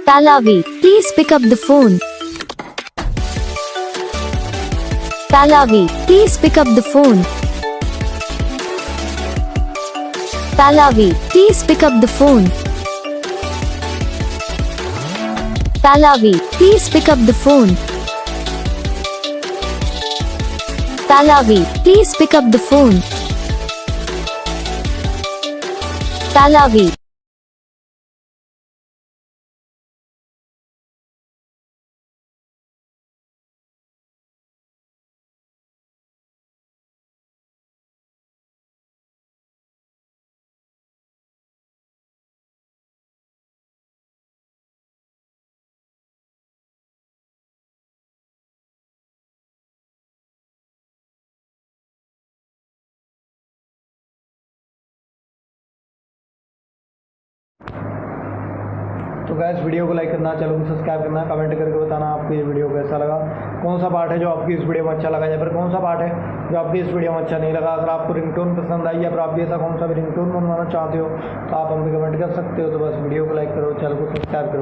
Pallavi, please pick up the phone. Pallavi, please pick up the phone. Pallavi, please pick up the phone. Pallavi, please pick up the phone. Pallavi, please pick up the phone. Pallavi. तो gas video को like करना, channel को subscribe करना, comment करके बताना आपको ये video कैसा लगा, कौन सा पार्ट है जो आपकी इस वीडियो में अच्छा लगा या फिर कौन सा पार्ट है जो आपकी इस वीडियो में अच्छा नहीं लगा। अगर आपको रिंगटोन पसंद आई या फिर आप भी ऐसा कौन सा भी रिंगटोन बनवाना चाहते हो तो आप हम पे कमेंट कर सकते हो। तो बस वीडियो को लाइक करो, चैनल को सब्सक्राइब करो।